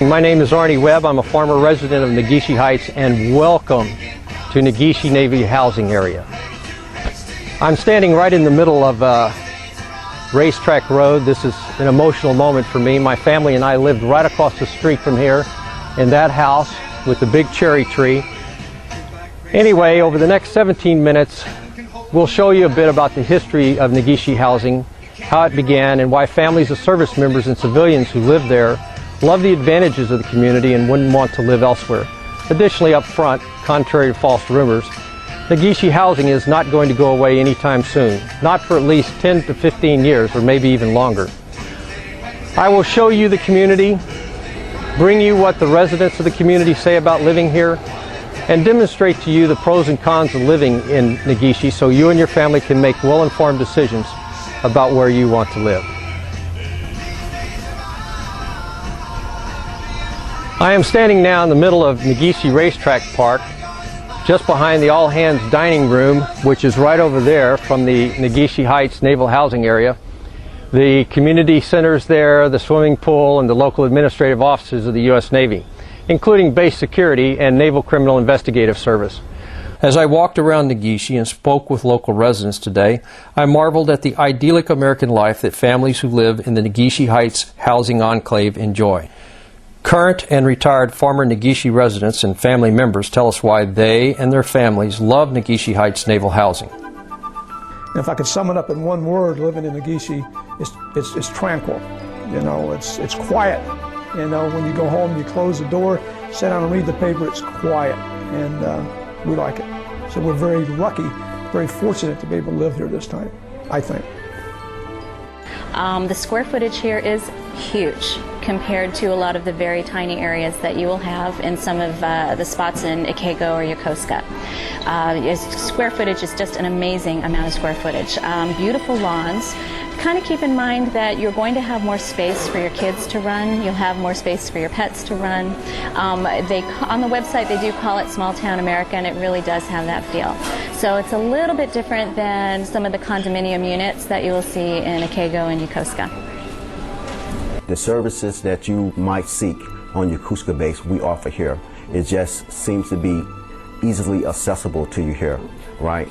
My name is Arnie Webb. I'm a former resident of Negishi Heights, and welcome to Negishi Navy Housing Area. I'm standing right in the middle of Racetrack Road. This is an emotional moment for me. My family and I lived right across the street from here in that house with the big cherry tree. Anyway, over the next 17 minutes, we'll show you a bit about the history of Negishi Housing, how it began, and why families of service members and civilians who live there love the advantages of the community and wouldn't want to live elsewhere. Additionally, up front, contrary to false rumors, Negishi Housing is not going to go away anytime soon, not for at least 10 to 15 years or maybe even longer. I will show you the community, bring you what the residents of the community say about living here, and demonstrate to you the pros and cons of living in Negishi so you and your family can make well-informed decisions about where you want to live. I am standing now in the middle of Negishi Racetrack Park, just behind the all-hands dining room, which is right over there from the Negishi Heights Naval Housing Area. The community centers there, the swimming pool, and the local administrative offices of the U.S. Navy, including base security and Naval Criminal Investigative Service. As I walked around Negishi and spoke with local residents today, I marveled at the idyllic American life that families who live in the Negishi Heights housing enclave enjoy. Current and retired former Negishi residents and family members tell us why they and their families love Negishi Heights Naval Housing. If I could sum it up in one word, living in Negishi, it's tranquil. You know, it's quiet. You know, when you go home, you close the door, sit down and read the paper, it's quiet, and we like it. So we're very lucky, very fortunate to be able to live here this time, I think. The square footage here is huge compared to a lot of the very tiny areas that you will have in some of the spots in Ikego or Yokosuka. Square footage is just an amazing amount of square footage. Beautiful lawns. Kind of keep in mind that you're going to have more space for your kids to run. You'll have more space for your pets to run. On the website they do call it small town America, and it really does have that feel. So it's a little bit different than some of the condominium units that you will see in Ikego and Yokosuka. The services that you might seek on Yokosuka base we offer here. It just seems to be easily accessible to you here, right?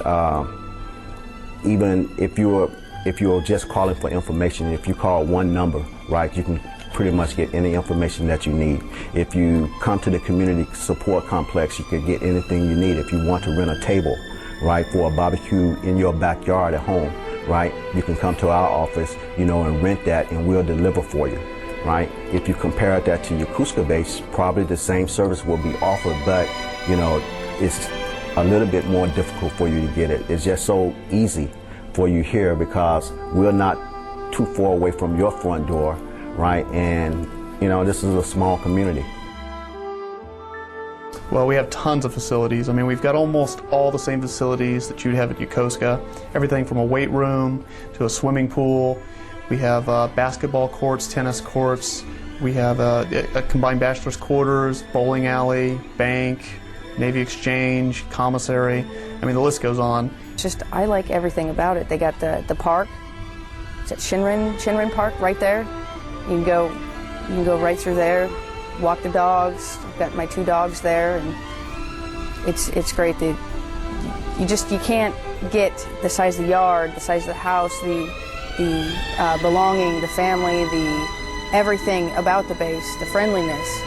Even if you're just calling for information, if you call one number, right, you can pretty much get any information that you need. If you come to the community support complex, you can get anything you need. If you want to rent a table, right, for a barbecue in your backyard at home, right, you can come to our office, you know, and rent that, and we'll deliver for you, right? If you compare that to Yokosuka base, probably the same service will be offered, but, you know, it's a little bit more difficult for you to get it. It's just so easy for you here because we're not too far away from your front door, right? And, you know, this is a small community. Well, we have tons of facilities. I mean, we've got almost all the same facilities that you'd have at Yokosuka. Everything from a weight room to a swimming pool. We have basketball courts, tennis courts. We have a combined bachelor's quarters, bowling alley, bank, Navy Exchange, commissary. I mean, the list goes on. Just, I like everything about it. They got the park. It's at Shinrin Park right there. You can go right through there, walk the dogs. I've got my 2 dogs there, and it's great. You can't get the size of the yard, the size of the house, the belonging, the family, everything about the base, the friendliness.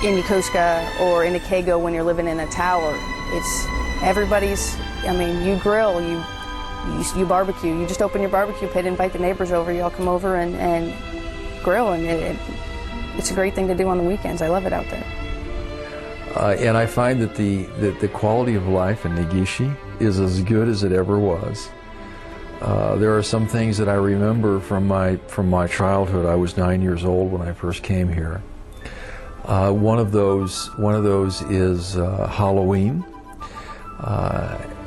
In Yokosuka or in Ikego when you're living in a tower, it's everybody's. I mean, you grill, you barbecue. You just open your barbecue pit, invite the neighbors over. You all come over and grill, and it's a great thing to do on the weekends. I love it out there. And I find that the quality of life in Negishi is as good as it ever was. There are some things that I remember from my childhood. I was 9 years old when I first came here. One of those is Halloween,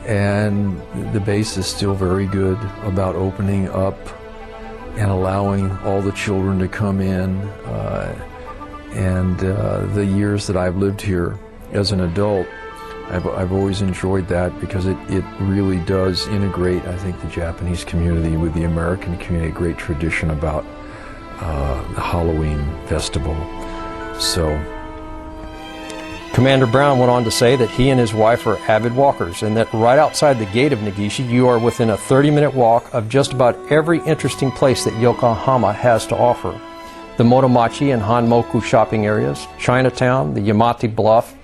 and the base is still very good about opening up and allowing all the children to come in. And the years that I've lived here as an adult, I've always enjoyed that because it really does integrate, I think, the Japanese community with the American community, a great tradition about the Halloween festival. So, Commander Brown went on to say that he and his wife are avid walkers and that right outside the gate of Negishi, you are within a 30-minute walk of just about every interesting place that Yokohama has to offer. The Motomachi and Hanmoku shopping areas, Chinatown, the Yamate Bluff,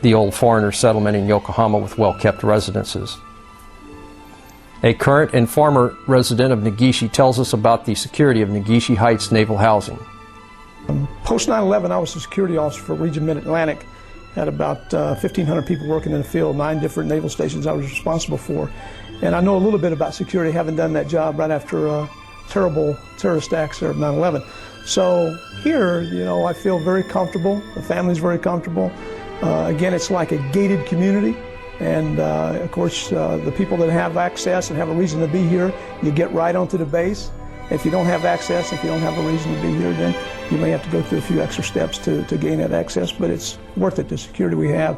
the old foreigner settlement in Yokohama with well-kept residences. A current and former resident of Negishi tells us about the security of Negishi Heights Naval Housing. Post 9/11, I was a security officer for Region Mid-Atlantic. Had about 1,500 people working in the field, 9 different naval stations I was responsible for. And I know a little bit about security, having done that job right after a terrible terrorist acts of 9/11. So here, you know, I feel very comfortable. The family's very comfortable. Again, it's like a gated community. And of course, the people that have access and have a reason to be here, you get right onto the base. If you don't have access, if you don't have a reason to be here, then you may have to go through a few extra steps to gain that access, but it's worth it. The security we have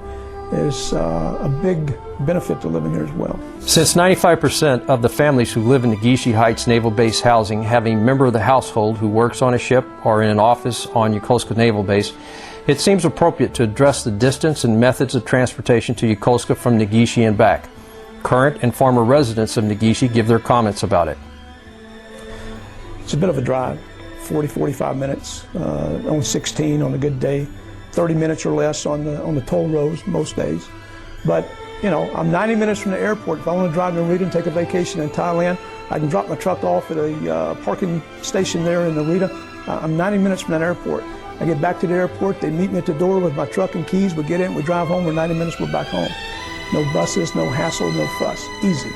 is a big benefit to living here as well. Since 95% of the families who live in Negishi Heights Naval Base housing have a member of the household who works on a ship or in an office on Yokosuka Naval Base, it seems appropriate to address the distance and methods of transportation to Yokosuka from Negishi and back. Current and former residents of Negishi give their comments about it. It's a bit of a drive, 40-45 minutes on 16 on a good day, 30 minutes or less on the toll roads most days. But you know, I'm 90 minutes from the airport. If I want to drive to Narita and take a vacation in Thailand, I can drop my truck off at a parking station there in Narita. I'm 90 minutes from that airport. I get back to the airport, they meet me at the door with my truck and keys, we get in, we drive home, we're 90 minutes, we're back home. No buses, no hassle, no fuss, easy.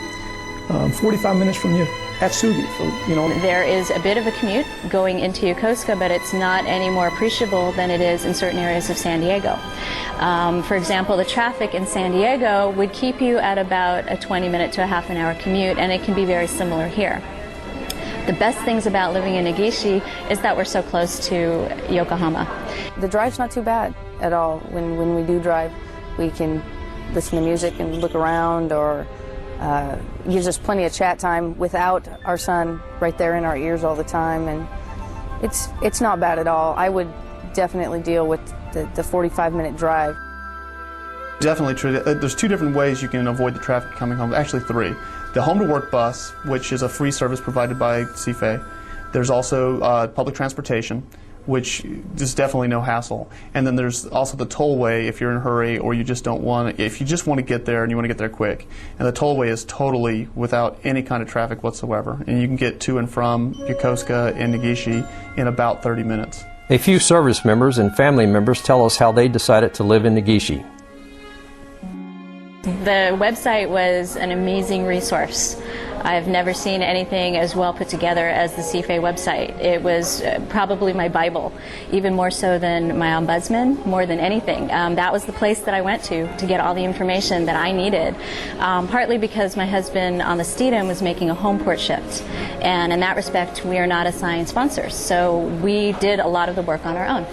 45 minutes from you. Atsugi, you know. There is a bit of a commute going into Yokosuka, but it's not any more appreciable than it is in certain areas of San Diego. For example, the traffic in San Diego would keep you at about a 20-minute to a half an hour commute, and it can be very similar here. The best things about living in Negishi is that we're so close to Yokohama. The drive's not too bad at all. When we do drive, we can listen to music and look around, or gives us plenty of chat time without our son right there in our ears all the time, and it's not bad at all. I would definitely deal with the 45-minute drive. Definitely, there's 2 different ways you can avoid the traffic coming home, actually 3. The Home to Work bus, which is a free service provided by CFAY. There's also public transportation, which is definitely no hassle. And then there's also the tollway if you're in a hurry, or you just don't want to, if you just want to get there and you want to get there quick. And the tollway is totally without any kind of traffic whatsoever. And you can get to and from Yokosuka and Negishi in about 30 minutes. A few service members and family members tell us how they decided to live in Negishi. The website was an amazing resource. I've never seen anything as well put together as the CFAY website. It was probably my Bible, even more so than my ombudsman, more than anything. That was the place that I went to get all the information that I needed, partly because my husband on the Steedham was making a home port shift, and in that respect we are not assigned sponsors, so we did a lot of the work on our own.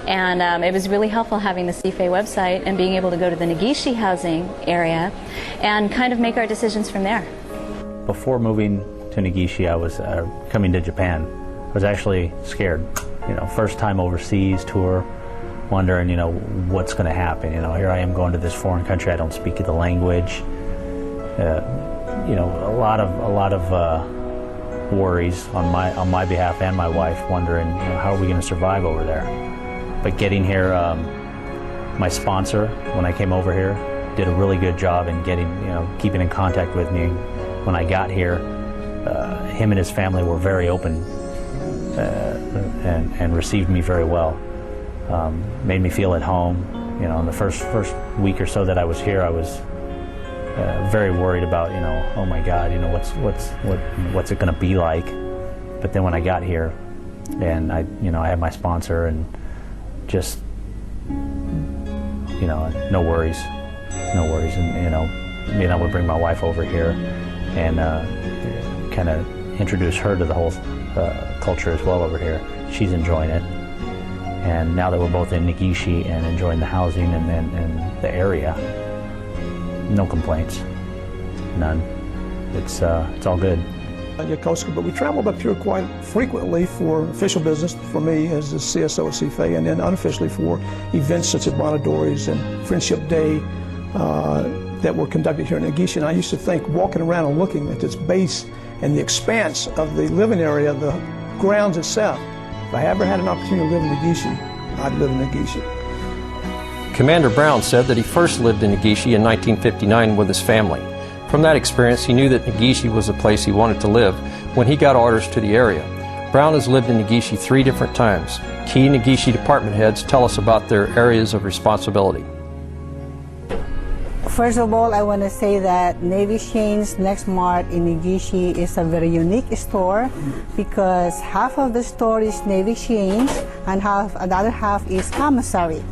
And it was really helpful having the CFAY website and being able to go to the Negishi housing area and kind of make our decisions from there. Before moving to Negishi, I was coming to Japan. I was actually scared. You know, first time overseas tour, wondering, you know, what's going to happen. You know, here I am going to this foreign country. I don't speak the language. You know, a lot of worries on my behalf and my wife, wondering, you know, how are we going to survive over there? But getting here, my sponsor, when I came over here, did a really good job in getting, you know, keeping in contact with me. When I got here, him and his family were very open and received me very well. Made me feel at home. You know, in the first week or so that I was here, I was very worried about, you know, oh my God, you know, what's it going to be like? But then when I got here, and I had my sponsor, and just, you know, no worries, and you know, being able to bring my wife over here and kind of introduce her to the whole culture as well over here. She's enjoying it. And now that we're both in Negishi and enjoying the housing and the area, no complaints, none. It's all good. Yokosuka, but we traveled up here quite frequently for official business for me as the CSO at CFAY, and then unofficially for events such as Bonadori's and Friendship Day that were conducted here in Negishi. And I used to think, walking around and looking at this base and the expanse of the living area, the grounds itself, if I ever had an opportunity to live in Negishi, I'd live in Negishi. Commander Brown said that he first lived in Negishi in 1959 with his family. From that experience, he knew that Negishi was the place he wanted to live when he got orders to the area. Brown has lived in Negishi 3 different times. Key Negishi department heads tell us about their areas of responsibility. First of all, I want to say that Navy Chain's Next Mart in Negishi is a very unique store because half of the store is Navy Chains and another half is commissary.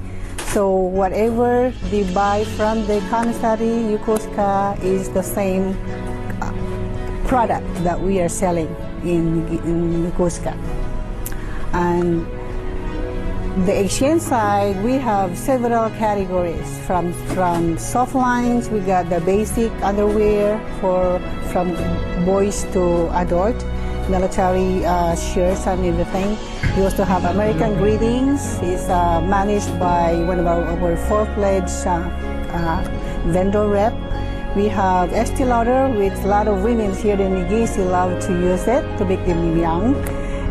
So whatever they buy from the commissary, Yokosuka is the same product that we are selling in Yokosuka. And the exchange side, we have several categories. From soft lines, we got the basic underwear from boys to adult, military shirts and everything. We also have American Greetings. It's managed by one of our full-fledged vendor rep. We have Estee Lauder, which a lot of women here in Negishi love to use it to make them young.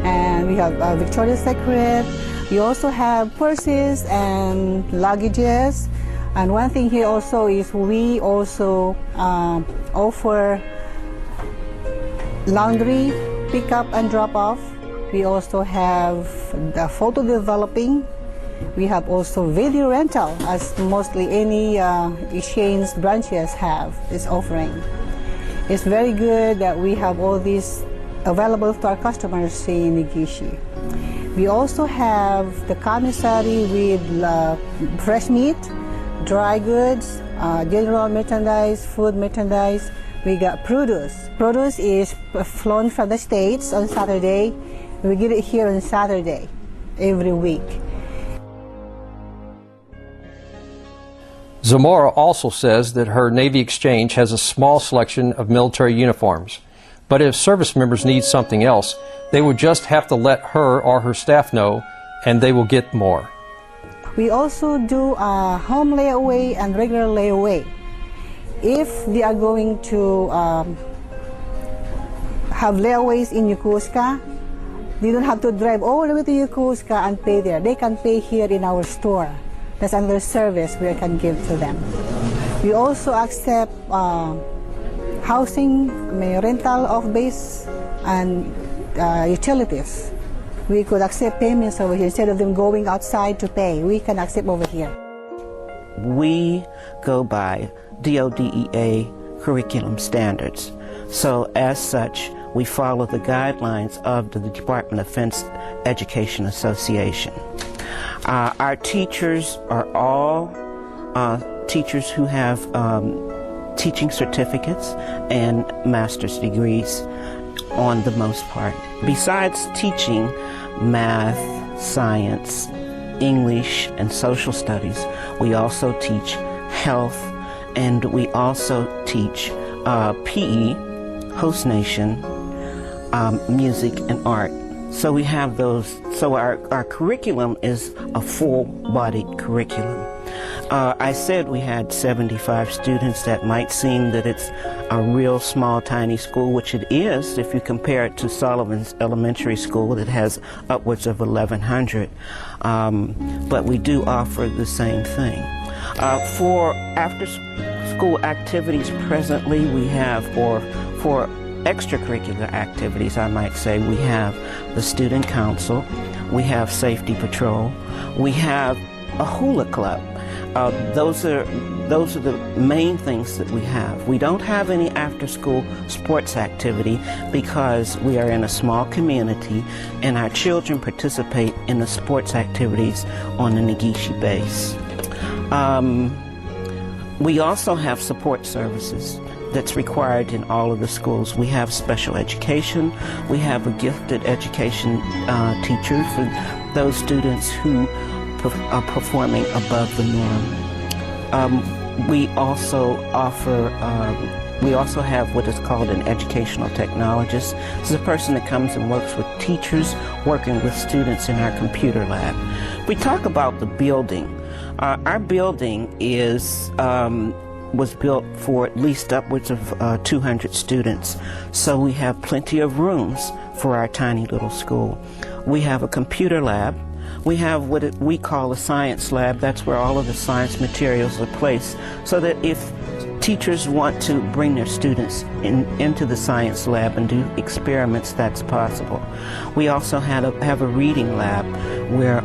And we have Victoria's Secret. We also have purses and luggages. And one thing here also is we also offer laundry, pick up and drop off. We also have the photo developing. We have also video rental, as mostly any exchange branches is offering. It's very good that we have all these available to our customers in Negishi. We also have the commissary with fresh meat, dry goods, general merchandise, food merchandise. We got produce. Produce is flown from the States on Saturday. We get it here on Saturday every week. Zamora also says that her Navy Exchange has a small selection of military uniforms, but if service members need something else, they would just have to let her or her staff know, and they will get more. We also do home layaway and regular layaway. If they are going to have layaways in Yokosuka, they don't have to drive all the way to Yokosuka and pay there. They can pay here in our store. That's another service we can give to them. We also accept housing, rental of base, and utilities. We could accept payments over here. Instead of them going outside to pay, we can accept over here. We go by DODEA curriculum standards. So as such, we follow the guidelines of the Department of Defense Education Association. Our teachers are all teachers who have teaching certificates and master's degrees on the most part. Besides teaching math, science, English, and social studies, we also teach health, and we also teach PE, host nation, music, and art. So we have those, so our curriculum is a full-bodied curriculum. I said we had 75 students. That might seem that it's a real small, tiny school, which it is if you compare it to Sullivan's Elementary School that has upwards of 1,100. But we do offer the same thing. For after-school activities presently, we have, or for extracurricular activities, I might say, we have the Student Council, we have Safety Patrol, we have a hula club. Those are the main things that we have. We don't have any after-school sports activity because we are in a small community and our children participate in the sports activities on the Negishi base. We also have support services that's required in all of the schools. We have special education. We have a gifted education teacher for those students who are performing above the norm. we also offer, we also have what is called an educational technologist. This is a person that comes and works with teachers, working with students in our computer lab. We talk about the building. Our building is was built for at least upwards of 200 students, so we have plenty of rooms for our tiny little school. We have a computer lab. We have what we call a science lab. That's where all of the science materials are placed, so that if teachers want to bring their students into the science lab and do experiments, that's possible. We also have a reading lab where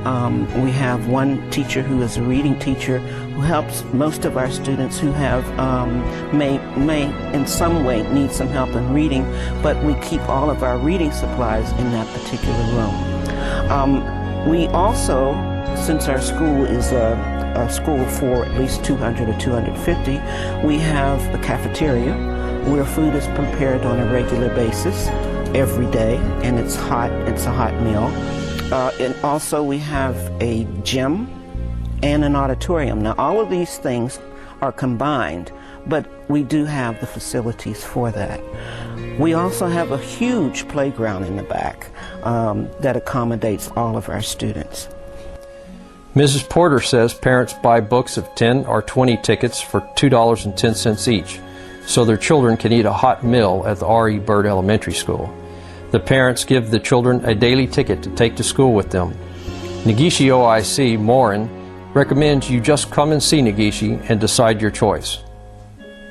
we have one teacher who is a reading teacher who helps most of our students who have may in some way need some help in reading, but we keep all of our reading supplies in that particular room. We also, since our school is a school for at least 200 or 250, we have a cafeteria where food is prepared on a regular basis every day, and it's hot. It's a hot meal. And also we have a gym and an auditorium. Now all of these things are combined, but we do have the facilities for that. We also have a huge playground in the back that accommodates all of our students. Mrs. Porter says parents buy books of 10 or 20 tickets for $2.10 each, so their children can eat a hot meal at the R.E. Byrd Elementary School. The parents give the children a daily ticket to take to school with them. Negishi OIC, Morin, recommends you just come and see Negishi and decide your choice.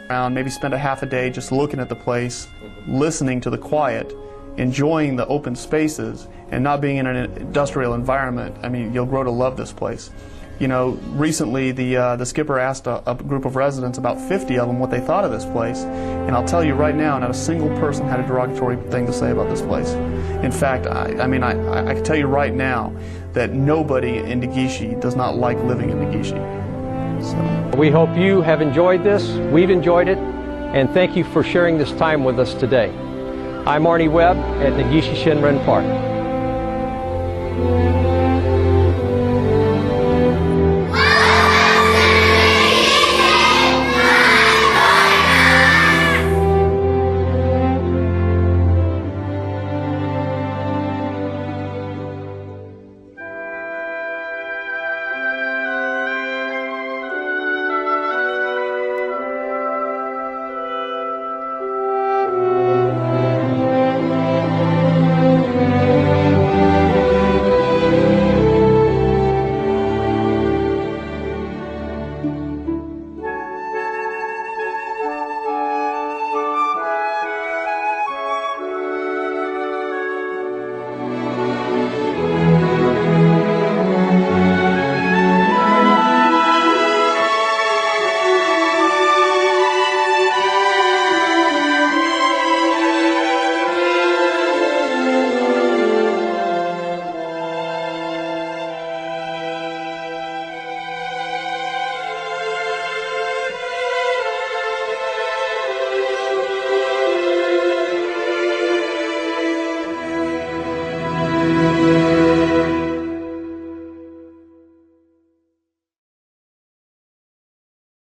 Maybe spend a half a day just looking at the place, listening to the quiet, enjoying the open spaces, and not being in an industrial environment. I mean, you'll grow to love this place. You know, recently the skipper asked a group of residents, about 50 of them, what they thought of this place. And I'll tell you right now, not a single person had a derogatory thing to say about this place. In fact, I can tell you right now that nobody in Negishi does not like living in Negishi. So. We hope you have enjoyed this. We've enjoyed it. And thank you for sharing this time with us today. I'm Arnie Webb at Negishi Shinrin Park.